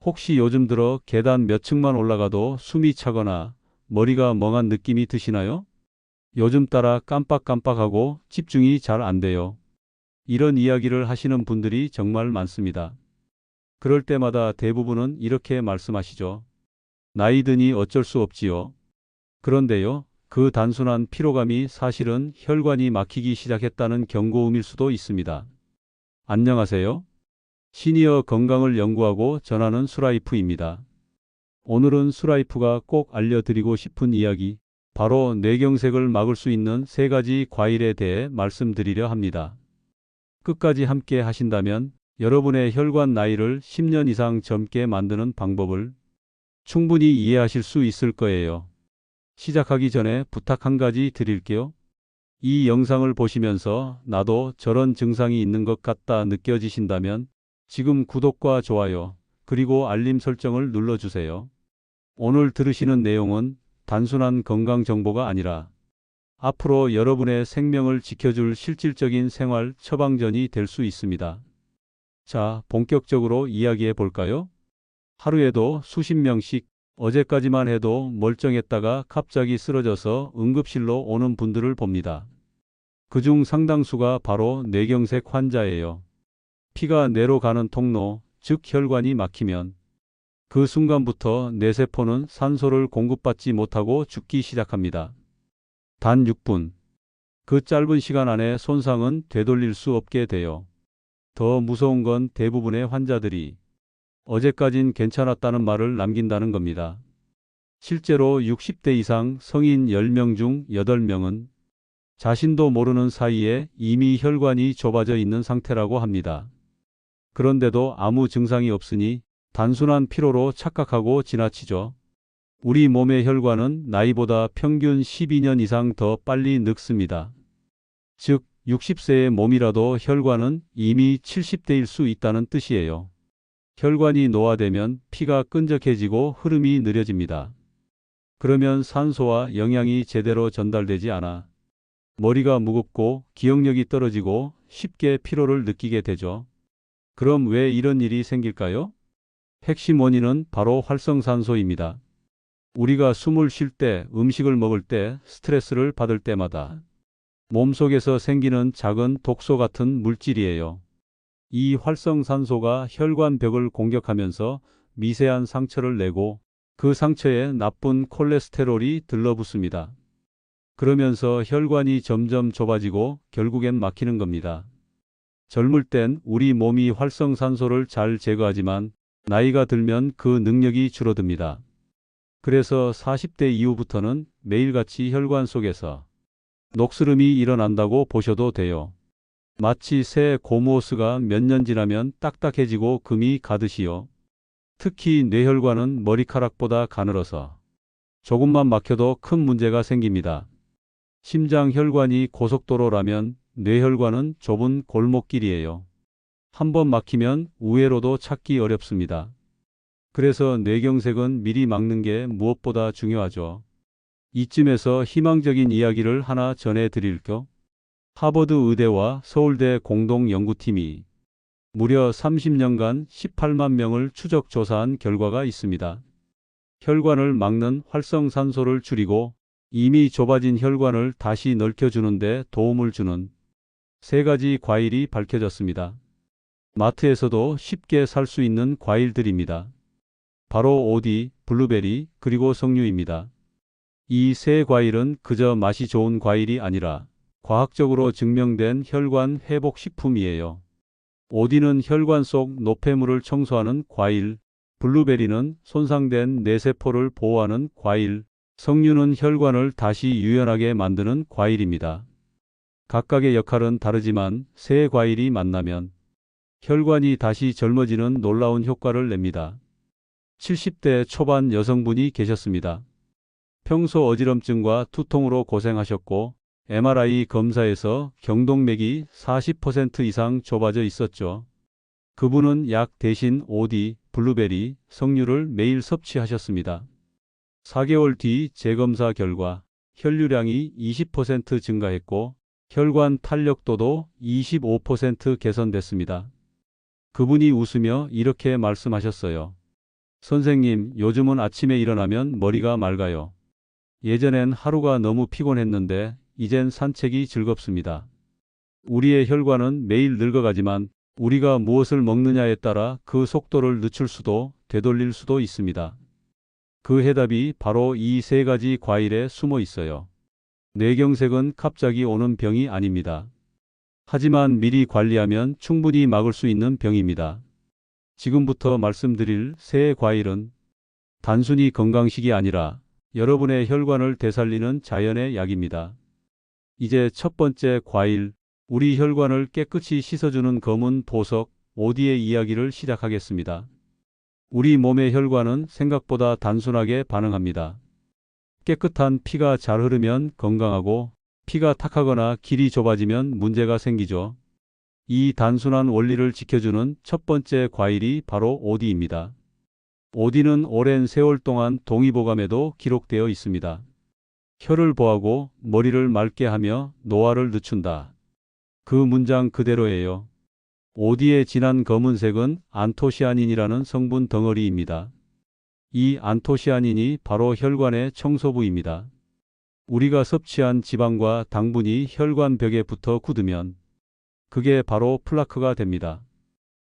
혹시 요즘 들어 계단 몇 층만 올라가도 숨이 차거나 머리가 멍한 느낌이 드시나요? 요즘 따라 깜빡깜빡하고 집중이 잘 안 돼요. 이런 이야기를 하시는 분들이 정말 많습니다. 그럴 때마다 대부분은 이렇게 말씀하시죠. 나이 드니 어쩔 수 없지요. 그런데요, 그 단순한 피로감이 사실은 혈관이 막히기 시작했다는 경고음일 수도 있습니다. 안녕하세요. 시니어 건강을 연구하고 전하는 수라이프입니다. 오늘은 수라이프가 꼭 알려드리고 싶은 이야기, 바로 뇌경색을 막을 수 있는 3가지 과일에 대해 말씀드리려 합니다. 끝까지 함께 하신다면 여러분의 혈관 나이를 10년 이상 젊게 만드는 방법을 충분히 이해하실 수 있을 거예요. 시작하기 전에 부탁 한 가지 드릴게요. 이 영상을 보시면서 나도 저런 증상이 있는 것 같다 느껴지신다면 지금 구독과 좋아요, 그리고 알림 설정을 눌러주세요. 오늘 들으시는 내용은 단순한 건강 정보가 아니라 앞으로 여러분의 생명을 지켜줄 실질적인 생활 처방전이 될 수 있습니다. 자, 본격적으로 이야기해 볼까요? 하루에도 수십 명씩 어제까지만 해도 멀쩡했다가 갑자기 쓰러져서 응급실로 오는 분들을 봅니다. 그중 상당수가 바로 뇌경색 환자예요. 피가 뇌로 가는 통로, 즉 혈관이 막히면 그 순간부터 뇌세포는 산소를 공급받지 못하고 죽기 시작합니다. 단 6분. 그 짧은 시간 안에 손상은 되돌릴 수 없게 돼요. 더 무서운 건 대부분의 환자들이 어제까진 괜찮았다는 말을 남긴다는 겁니다. 실제로 60대 이상 성인 10명 중 8명은 자신도 모르는 사이에 이미 혈관이 좁아져 있는 상태라고 합니다. 그런데도 아무 증상이 없으니 단순한 피로로 착각하고 지나치죠. 우리 몸의 혈관은 나이보다 평균 12년 이상 더 빨리 늙습니다. 즉, 60세의 몸이라도 혈관은 이미 70대일 수 있다는 뜻이에요. 혈관이 노화되면 피가 끈적해지고 흐름이 느려집니다. 그러면 산소와 영양이 제대로 전달되지 않아 머리가 무겁고 기억력이 떨어지고 쉽게 피로를 느끼게 되죠. 그럼 왜 이런 일이 생길까요? 핵심 원인은 바로 활성산소입니다. 우리가 숨을 쉴 때, 음식을 먹을 때, 스트레스를 받을 때마다 몸속에서 생기는 작은 독소 같은 물질이에요. 이 활성산소가 혈관벽을 공격하면서 미세한 상처를 내고 그 상처에 나쁜 콜레스테롤이 들러붙습니다. 그러면서 혈관이 점점 좁아지고 결국엔 막히는 겁니다. 젊을 땐 우리 몸이 활성산소를 잘 제거하지만 나이가 들면 그 능력이 줄어듭니다. 그래서 40대 이후부터는 매일같이 혈관 속에서 녹슬음이 일어난다고 보셔도 돼요. 마치 새 고무호스가 몇 년 지나면 딱딱해지고 금이 가듯이요. 특히 뇌혈관은 머리카락보다 가늘어서 조금만 막혀도 큰 문제가 생깁니다. 심장 혈관이 고속도로라면 뇌혈관은 좁은 골목길이에요. 한번 막히면 우회로도 찾기 어렵습니다. 그래서 뇌경색은 미리 막는 게 무엇보다 중요하죠. 이쯤에서 희망적인 이야기를 하나 전해드릴게요. 하버드 의대와 서울대 공동연구팀이 무려 30년간 18만 명을 추적 조사한 결과가 있습니다. 혈관을 막는 활성산소를 줄이고 이미 좁아진 혈관을 다시 넓혀주는 데 도움을 주는 3가지 과일이 밝혀졌습니다. 마트에서도 쉽게 살 수 있는 과일들입니다. 바로 오디, 블루베리, 그리고 석류입니다. 이 3과일은 그저 맛이 좋은 과일이 아니라 과학적으로 증명된 혈관 회복 식품이에요. 오디는 혈관 속 노폐물을 청소하는 과일, 블루베리는 손상된 뇌세포를 보호하는 과일, 석류는 혈관을 다시 유연하게 만드는 과일입니다. 각각의 역할은 다르지만 3과일이 만나면 혈관이 다시 젊어지는 놀라운 효과를 냅니다. 70대 초반 여성분이 계셨습니다. 평소 어지럼증과 두통으로 고생하셨고 MRI 검사에서 경동맥이 40% 이상 좁아져 있었죠. 그분은 약 대신 오디, 블루베리, 석류를 매일 섭취하셨습니다. 4개월 뒤 재검사 결과 혈류량이 20% 증가했고 혈관 탄력도도 25% 개선됐습니다. 그분이 웃으며 이렇게 말씀하셨어요. 선생님, 요즘은 아침에 일어나면 머리가 맑아요. 예전엔 하루가 너무 피곤했는데 이젠 산책이 즐겁습니다. 우리의 혈관은 매일 늙어가지만 우리가 무엇을 먹느냐에 따라 그 속도를 늦출 수도 되돌릴 수도 있습니다. 그 해답이 바로 이 세 가지 과일에 숨어 있어요. 뇌경색은 갑자기 오는 병이 아닙니다. 하지만 미리 관리하면 충분히 막을 수 있는 병입니다. 지금부터 말씀드릴 세 과일은 단순히 건강식이 아니라 여러분의 혈관을 되살리는 자연의 약입니다. 이제 첫 번째 과일, 우리 혈관을 깨끗이 씻어주는 검은 보석, 오디의 이야기를 시작하겠습니다. 우리 몸의 혈관은 생각보다 단순하게 반응합니다. 깨끗한 피가 잘 흐르면 건강하고 피가 탁하거나 길이 좁아지면 문제가 생기죠. 이 단순한 원리를 지켜주는 첫 번째 과일이 바로 오디입니다. 오디는 오랜 세월 동안 동의보감에도 기록되어 있습니다. 혀를 보하고 머리를 맑게 하며 노화를 늦춘다. 그 문장 그대로예요. 오디의 진한 검은색은 안토시아닌이라는 성분 덩어리입니다. 이 안토시아닌이 바로 혈관의 청소부입니다. 우리가 섭취한 지방과 당분이 혈관 벽에 붙어 굳으면 그게 바로 플라크가 됩니다.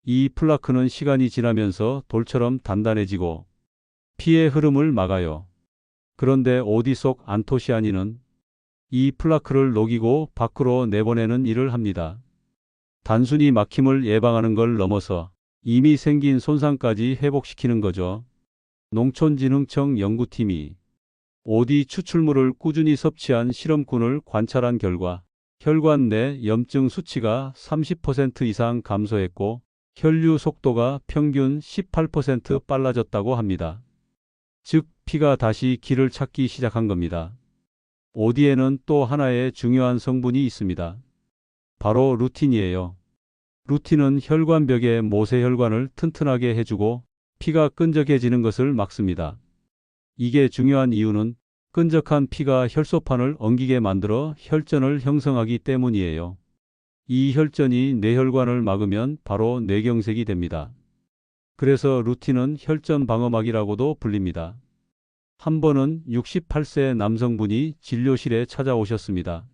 이 플라크는 시간이 지나면서 돌처럼 단단해지고 피의 흐름을 막아요. 그런데 오디 속 안토시아닌은 이 플라크를 녹이고 밖으로 내보내는 일을 합니다. 단순히 막힘을 예방하는 걸 넘어서 이미 생긴 손상까지 회복시키는 거죠. 농촌진흥청 연구팀이 오디 추출물을 꾸준히 섭취한 실험군을 관찰한 결과 혈관 내 염증 수치가 30% 이상 감소했고 혈류 속도가 평균 18% 빨라졌다고 합니다. 즉, 피가 다시 길을 찾기 시작한 겁니다. 오디에는 또 하나의 중요한 성분이 있습니다. 바로 루틴이에요. 루틴은 혈관벽의 모세혈관을 튼튼하게 해주고 피가 끈적해지는 것을 막습니다. 이게 중요한 이유는 끈적한 피가 혈소판을 엉기게 만들어 혈전을 형성하기 때문이에요. 이 혈전이 뇌혈관을 막으면 바로 뇌경색이 됩니다. 그래서 루틴은 혈전 방어막이라고도 불립니다. 한 번은 68세 남성분이 진료실에 찾아오셨습니다.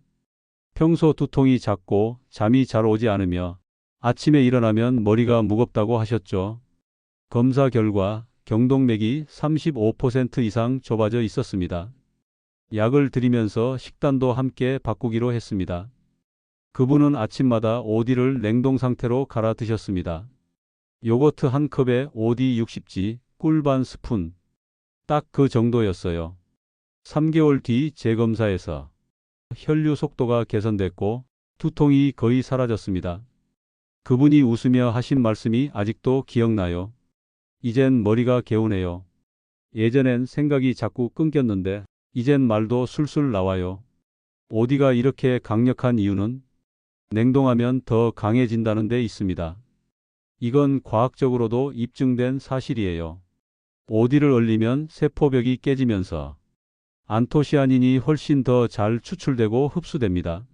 평소 두통이 잦고 잠이 잘 오지 않으며 아침에 일어나면 머리가 무겁다고 하셨죠. 검사 결과 경동맥이 35% 이상 좁아져 있었습니다. 약을 드리면서 식단도 함께 바꾸기로 했습니다. 그분은 아침마다 오디를 냉동 상태로 갈아 드셨습니다. 요거트 한 컵에 오디 60지, 꿀 반 스푼. 딱 그 정도였어요. 3개월 뒤 재검사에서 혈류 속도가 개선됐고 두통이 거의 사라졌습니다. 그분이 웃으며 하신 말씀이 아직도 기억나요. 이젠 머리가 개운해요. 예전엔 생각이 자꾸 끊겼는데 이젠 말도 술술 나와요. 오디가 이렇게 강력한 이유는 냉동하면 더 강해진다는 데 있습니다. 이건 과학적으로도 입증된 사실이에요. 오디를 얼리면 세포벽이 깨지면서 안토시아닌이 훨씬 더 잘 추출되고 흡수됩니다.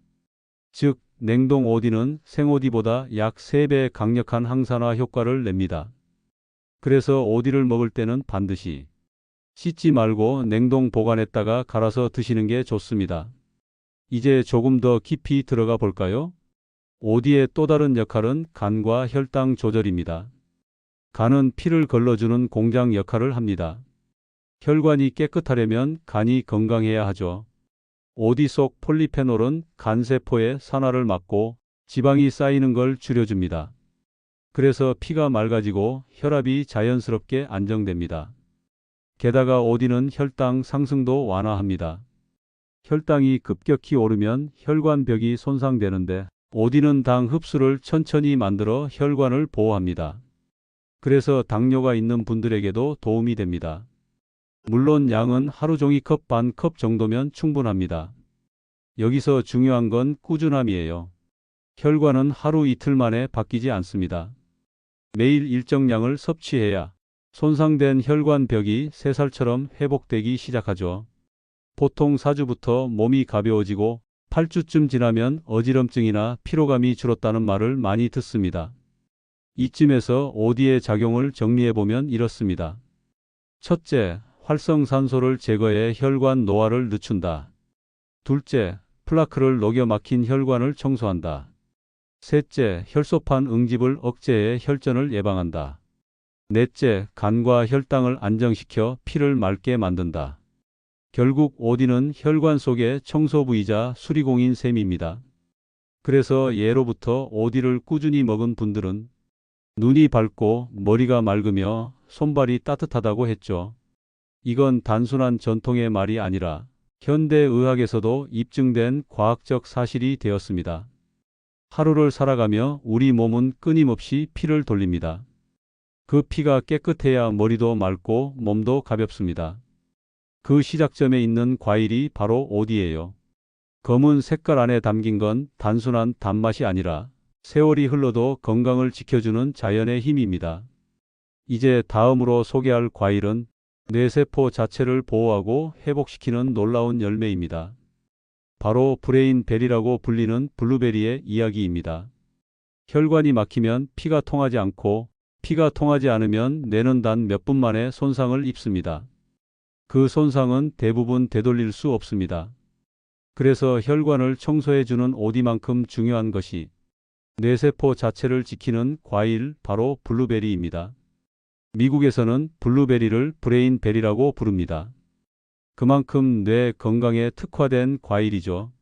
즉, 냉동 오디는 생오디보다 약 3배 강력한 항산화 효과를 냅니다. 그래서 오디를 먹을 때는 반드시 씻지 말고 냉동 보관했다가 갈아서 드시는 게 좋습니다. 이제 조금 더 깊이 들어가 볼까요? 오디의 또 다른 역할은 간과 혈당 조절입니다. 간은 피를 걸러주는 공장 역할을 합니다. 혈관이 깨끗하려면 간이 건강해야 하죠. 오디 속 폴리페놀은 간세포의 산화를 막고 지방이 쌓이는 걸 줄여줍니다. 그래서 피가 맑아지고 혈압이 자연스럽게 안정됩니다. 게다가 오디는 혈당 상승도 완화합니다. 혈당이 급격히 오르면 혈관벽이 손상되는데 오디는 당 흡수를 천천히 만들어 혈관을 보호합니다. 그래서 당뇨가 있는 분들에게도 도움이 됩니다. 물론 양은 하루 종이컵 반 컵 정도면 충분합니다. 여기서 중요한 건 꾸준함이에요. 혈관은 하루 이틀 만에 바뀌지 않습니다. 매일 일정량을 섭취해야 손상된 혈관벽이 새살처럼 회복되기 시작하죠. 보통 4주부터 몸이 가벼워지고 8주쯤 지나면 어지럼증이나 피로감이 줄었다는 말을 많이 듣습니다. 이쯤에서 오디의 작용을 정리해보면 이렇습니다. 첫째, 활성산소를 제거해 혈관 노화를 늦춘다. 둘째, 플라크를 녹여 막힌 혈관을 청소한다. 셋째, 혈소판 응집을 억제해 혈전을 예방한다. 넷째, 간과 혈당을 안정시켜 피를 맑게 만든다. 결국 OD는 혈관 속의 청소부이자 수리공인 셈입니다. 그래서 예로부터 OD를 꾸준히 먹은 분들은 눈이 밝고 머리가 맑으며 손발이 따뜻하다고 했죠. 이건 단순한 전통의 말이 아니라 현대의학에서도 입증된 과학적 사실이 되었습니다. 하루를 살아가며 우리 몸은 끊임없이 피를 돌립니다. 그 피가 깨끗해야 머리도 맑고 몸도 가볍습니다. 그 시작점에 있는 과일이 바로 OD예요. 검은 색깔 안에 담긴 건 단순한 단맛이 아니라 세월이 흘러도 건강을 지켜주는 자연의 힘입니다. 이제 다음으로 소개할 과일은 뇌세포 자체를 보호하고 회복시키는 놀라운 열매입니다. 바로 브레인베리라고 불리는 블루베리의 이야기입니다. 혈관이 막히면 피가 통하지 않고 피가 통하지 않으면 뇌는 단 몇 분 만에 손상을 입습니다. 그 손상은 대부분 되돌릴 수 없습니다. 그래서 혈관을 청소해주는 OD만큼 중요한 것이 뇌세포 자체를 지키는 과일, 바로 블루베리입니다. 미국에서는 블루베리를 브레인베리라고 부릅니다. 그만큼 뇌 건강에 특화된 과일이죠.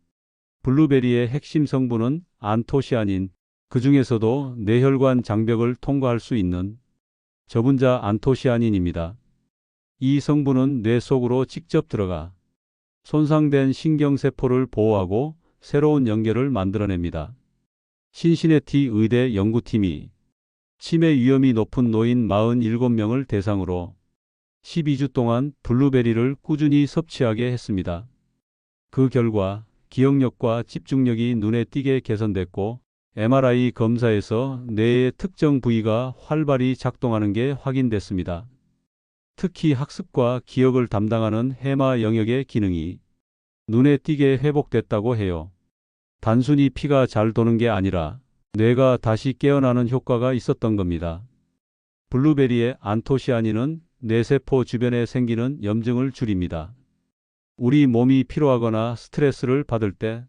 블루베리의 핵심 성분은 안토시아닌, 그 중에서도 뇌혈관 장벽을 통과할 수 있는 저분자 안토시아닌입니다. 이 성분은 뇌 속으로 직접 들어가 손상된 신경세포를 보호하고 새로운 연결을 만들어냅니다. 신시내티 의대 연구팀이 치매 위험이 높은 노인 47명을 대상으로 12주 동안 블루베리를 꾸준히 섭취하게 했습니다. 그 결과 기억력과 집중력이 눈에 띄게 개선됐고 MRI 검사에서 뇌의 특정 부위가 활발히 작동하는 게 확인됐습니다. 특히 학습과 기억을 담당하는 해마 영역의 기능이 눈에 띄게 회복됐다고 해요. 단순히 피가 잘 도는 게 아니라 뇌가 다시 깨어나는 효과가 있었던 겁니다. 블루베리의 안토시아닌은 뇌세포 주변에 생기는 염증을 줄입니다. 우리 몸이 피로하거나 스트레스를 받을 때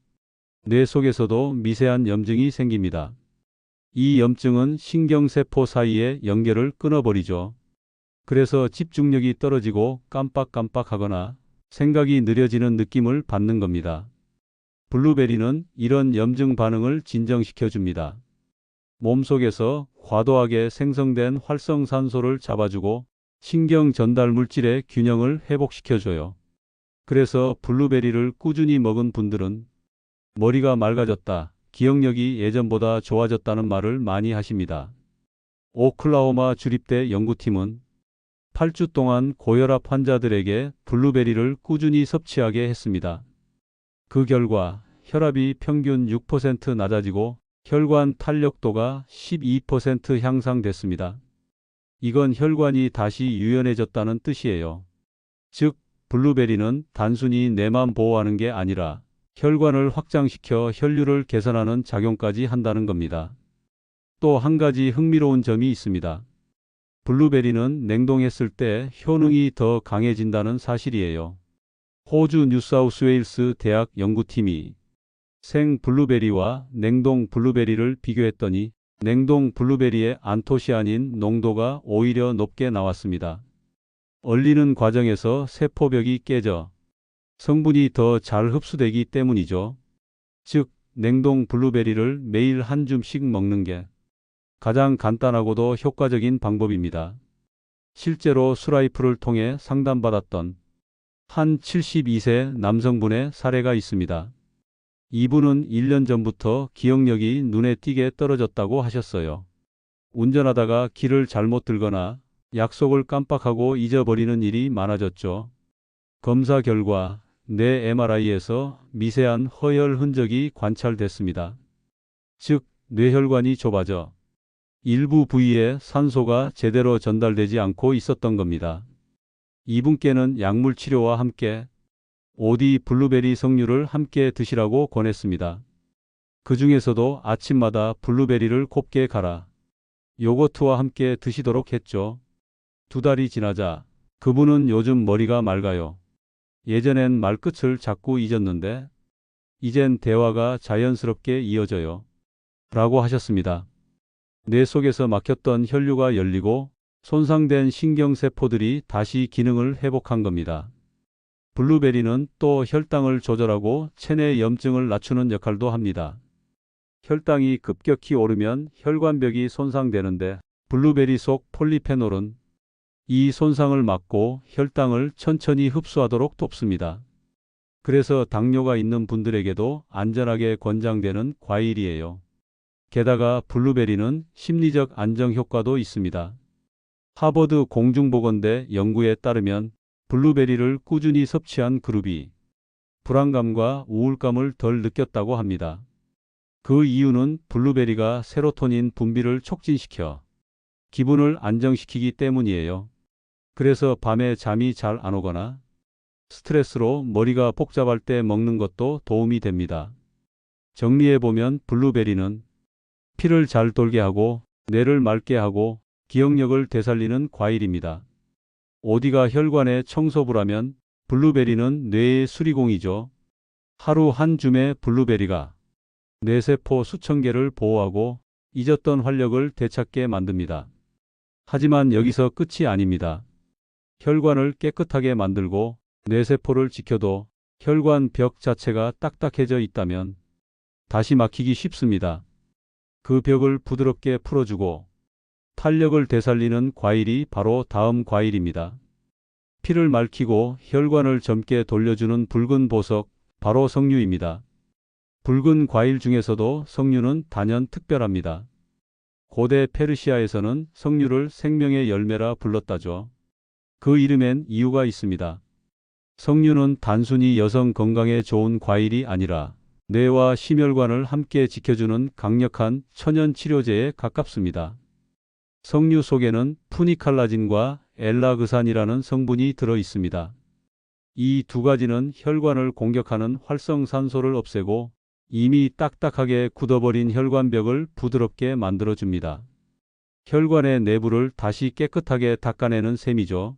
뇌 속에서도 미세한 염증이 생깁니다. 이 염증은 신경세포 사이의 연결을 끊어버리죠. 그래서 집중력이 떨어지고 깜빡깜빡하거나 생각이 느려지는 느낌을 받는 겁니다. 블루베리는 이런 염증 반응을 진정시켜 줍니다. 몸속에서 과도하게 생성된 활성산소를 잡아주고 신경 전달 물질의 균형을 회복시켜 줘요. 그래서 블루베리를 꾸준히 먹은 분들은 머리가 맑아졌다, 기억력이 예전보다 좋아졌다는 말을 많이 하십니다. 오클라호마 주립대 연구팀은 8주 동안 고혈압 환자들에게 블루베리를 꾸준히 섭취하게 했습니다. 그 결과 혈압이 평균 6% 낮아지고 혈관 탄력도가 12% 향상됐습니다. 이건 혈관이 다시 유연해졌다는 뜻이에요. 즉, 블루베리는 단순히 뇌만 보호하는 게 아니라 혈관을 확장시켜 혈류를 개선하는 작용까지 한다는 겁니다. 또 한 가지 흥미로운 점이 있습니다. 블루베리는 냉동했을 때 효능이 더 강해진다는 사실이에요. 호주 뉴사우스웨일스 대학 연구팀이 생 블루베리와 냉동 블루베리를 비교했더니 냉동 블루베리의 안토시아닌 농도가 오히려 높게 나왔습니다. 얼리는 과정에서 세포벽이 깨져 성분이 더 잘 흡수되기 때문이죠. 즉, 냉동 블루베리를 매일 한 줌씩 먹는 게 가장 간단하고도 효과적인 방법입니다. 실제로 수라이프를 통해 상담받았던 한 72세 남성분의 사례가 있습니다. 이분은 1년 전부터 기억력이 눈에 띄게 떨어졌다고 하셨어요. 운전하다가 길을 잘못 들거나 약속을 깜빡하고 잊어버리는 일이 많아졌죠. 검사 결과 뇌 MRI에서 미세한 허혈 흔적이 관찰됐습니다. 즉, 뇌혈관이 좁아져 일부 부위에 산소가 제대로 전달되지 않고 있었던 겁니다. 이분께는 약물 치료와 함께 OD 블루베리 석류를 함께 드시라고 권했습니다. 그 중에서도 아침마다 블루베리를 곱게 갈아 요거트와 함께 드시도록 했죠. 2달이 지나자 그분은 요즘 머리가 맑아요. 예전엔 말끝을 자꾸 잊었는데 이젠 대화가 자연스럽게 이어져요. 라고 하셨습니다. 뇌 속에서 막혔던 혈류가 열리고 손상된 신경세포들이 다시 기능을 회복한 겁니다. 블루베리는 또 혈당을 조절하고 체내 염증을 낮추는 역할도 합니다. 혈당이 급격히 오르면 혈관벽이 손상되는데 블루베리 속 폴리페놀은 이 손상을 막고 혈당을 천천히 흡수하도록 돕습니다. 그래서 당뇨가 있는 분들에게도 안전하게 권장되는 과일이에요. 게다가 블루베리는 심리적 안정 효과도 있습니다. 하버드 공중보건대 연구에 따르면 블루베리를 꾸준히 섭취한 그룹이 불안감과 우울감을 덜 느꼈다고 합니다. 그 이유는 블루베리가 세로토닌 분비를 촉진시켜 기분을 안정시키기 때문이에요. 그래서 밤에 잠이 잘 안 오거나 스트레스로 머리가 복잡할 때 먹는 것도 도움이 됩니다. 정리해보면 블루베리는 피를 잘 돌게 하고 뇌를 맑게 하고 기억력을 되살리는 과일입니다. 어디가 혈관의 청소부라면 블루베리는 뇌의 수리공이죠. 하루 한 줌의 블루베리가 뇌세포 수천 개를 보호하고 잊었던 활력을 되찾게 만듭니다. 하지만 여기서 끝이 아닙니다. 혈관을 깨끗하게 만들고 뇌세포를 지켜도 혈관 벽 자체가 딱딱해져 있다면 다시 막히기 쉽습니다. 그 벽을 부드럽게 풀어주고 탄력을 되살리는 과일이 바로 다음 과일입니다. 피를 맑히고 혈관을 젊게 돌려주는 붉은 보석, 바로 석류입니다. 붉은 과일 중에서도 석류는 단연 특별합니다. 고대 페르시아에서는 석류를 생명의 열매라 불렀다죠. 그 이름엔 이유가 있습니다. 석류는 단순히 여성 건강에 좋은 과일이 아니라 뇌와 심혈관을 함께 지켜주는 강력한 천연 치료제에 가깝습니다. 석류 속에는 푸니칼라진과 엘라그산이라는 성분이 들어 있습니다. 이 두 가지는 혈관을 공격하는 활성산소를 없애고 이미 딱딱하게 굳어버린 혈관벽을 부드럽게 만들어줍니다. 혈관의 내부를 다시 깨끗하게 닦아내는 셈이죠.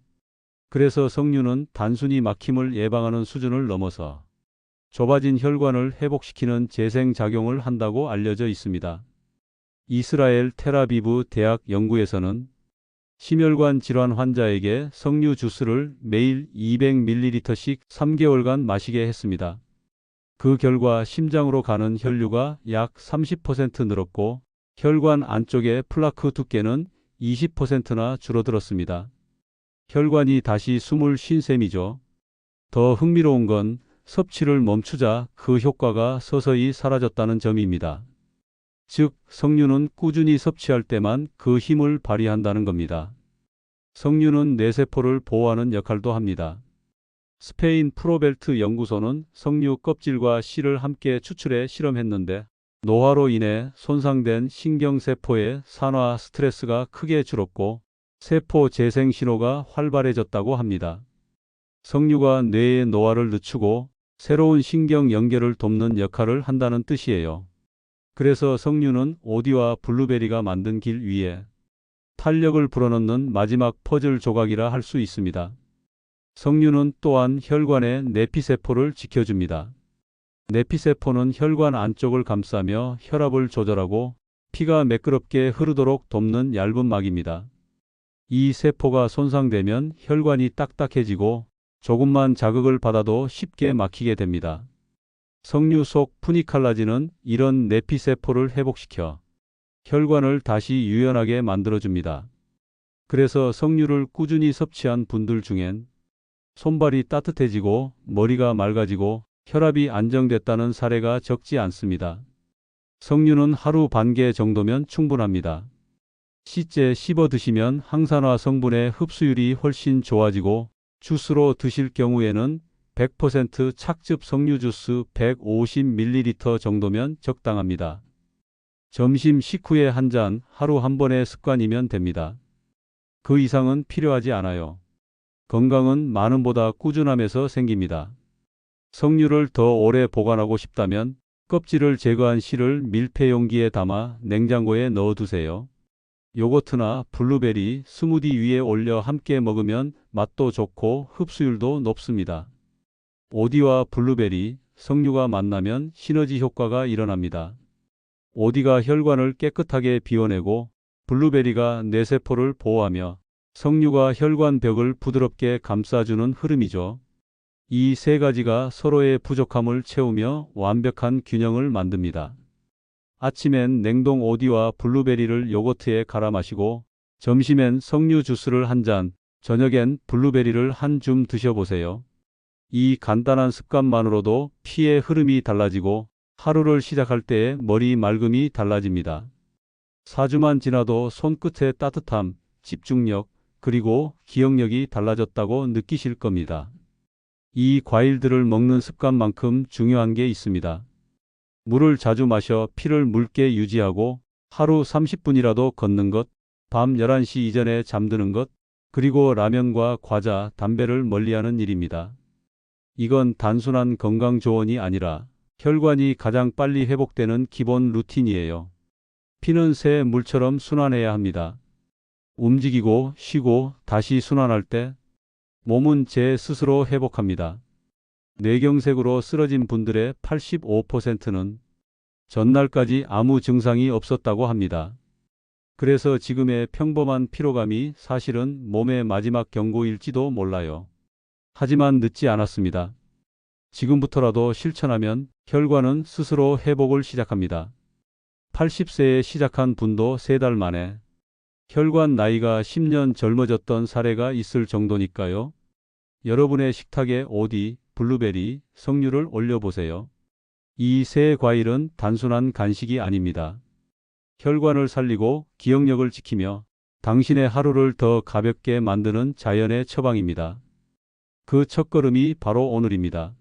그래서 석류는 단순히 막힘을 예방하는 수준을 넘어서 좁아진 혈관을 회복시키는 재생작용을 한다고 알려져 있습니다. 이스라엘 텔아비브 대학 연구에서는 심혈관 질환 환자에게 석류 주스를 매일 200ml씩 3개월간 마시게 했습니다. 그 결과 심장으로 가는 혈류가 약 30% 늘었고 혈관 안쪽의 플라크 두께는 20%나 줄어들었습니다. 혈관이 다시 숨을 쉰 셈이죠. 더 흥미로운 건 섭취를 멈추자 그 효과가 서서히 사라졌다는 점입니다. 즉, 석류는 꾸준히 섭취할 때만 그 힘을 발휘한다는 겁니다. 석류는 뇌세포를 보호하는 역할도 합니다. 스페인 프로벨트 연구소는 석류 껍질과 씨를 함께 추출해 실험했는데 노화로 인해 손상된 신경세포의 산화 스트레스가 크게 줄었고 세포 재생 신호가 활발해졌다고 합니다. 석류가 뇌의 노화를 늦추고 새로운 신경 연결을 돕는 역할을 한다는 뜻이에요. 그래서 석류는 오디와 블루베리가 만든 길 위에 탄력을 불어넣는 마지막 퍼즐 조각이라 할 수 있습니다. 석류는 또한 혈관의 내피세포를 지켜줍니다. 내피세포는 혈관 안쪽을 감싸며 혈압을 조절하고 피가 매끄럽게 흐르도록 돕는 얇은 막입니다. 이 세포가 손상되면 혈관이 딱딱해지고 조금만 자극을 받아도 쉽게 막히게 됩니다. 석류 속 푸니칼라진은 이런 내피세포를 회복시켜 혈관을 다시 유연하게 만들어줍니다. 그래서 석류를 꾸준히 섭취한 분들 중엔 손발이 따뜻해지고 머리가 맑아지고 혈압이 안정됐다는 사례가 적지 않습니다. 석류는 하루 반 개 정도면 충분합니다. 씨째 씹어 드시면 항산화 성분의 흡수율이 훨씬 좋아지고 주스로 드실 경우에는 100% 착즙 석류 주스 150ml 정도면 적당합니다. 점심 식후에 한 잔 하루 한 번의 습관이면 됩니다. 그 이상은 필요하지 않아요. 건강은 많음보다 꾸준함에서 생깁니다. 석류를 더 오래 보관하고 싶다면 껍질을 제거한 씨를 밀폐 용기에 담아 냉장고에 넣어두세요. 요거트나 블루베리, 스무디 위에 올려 함께 먹으면 맛도 좋고 흡수율도 높습니다. 오디와 블루베리, 석류가 만나면 시너지 효과가 일어납니다. 오디가 혈관을 깨끗하게 비워내고 블루베리가 뇌세포를 보호하며 석류가 혈관 벽을 부드럽게 감싸주는 흐름이죠. 이 세 가지가 서로의 부족함을 채우며 완벽한 균형을 만듭니다. 아침엔 냉동 오디와 블루베리를 요거트에 갈아 마시고 점심엔 석류 주스를 한 잔, 저녁엔 블루베리를 한 줌 드셔보세요. 이 간단한 습관만으로도 피의 흐름이 달라지고 하루를 시작할 때의 머리 맑음이 달라집니다. 4주만 지나도 손끝의 따뜻함, 집중력, 그리고 기억력이 달라졌다고 느끼실 겁니다. 이 과일들을 먹는 습관만큼 중요한 게 있습니다. 물을 자주 마셔 피를 묽게 유지하고 하루 30분이라도 걷는 것, 밤 11시 이전에 잠드는 것, 그리고 라면과 과자, 담배를 멀리하는 일입니다. 이건 단순한 건강 조언이 아니라 혈관이 가장 빨리 회복되는 기본 루틴이에요. 피는 새 물처럼 순환해야 합니다. 움직이고 쉬고 다시 순환할 때 몸은 제 스스로 회복합니다. 뇌경색으로 쓰러진 분들의 85%는 전날까지 아무 증상이 없었다고 합니다. 그래서 지금의 평범한 피로감이 사실은 몸의 마지막 경고일지도 몰라요. 하지만 늦지 않았습니다. 지금부터라도 실천하면 혈관은 스스로 회복을 시작합니다. 80세에 시작한 분도 3달 만에 혈관 나이가 10년 젊어졌던 사례가 있을 정도니까요. 여러분의 식탁에 오디, 블루베리, 석류를 올려보세요. 이 세 과일은 단순한 간식이 아닙니다. 혈관을 살리고 기억력을 지키며 당신의 하루를 더 가볍게 만드는 자연의 처방입니다. 그 첫걸음이 바로 오늘입니다.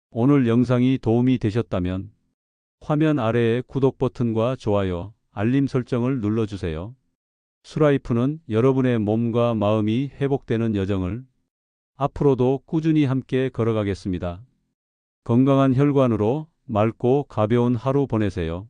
오늘 영상이 도움이 되셨다면 화면 아래의 구독 버튼과 좋아요, 알림 설정을 눌러주세요. 수라이프는 여러분의 몸과 마음이 회복되는 여정을 앞으로도 꾸준히 함께 걸어가겠습니다. 건강한 혈관으로 맑고 가벼운 하루 보내세요.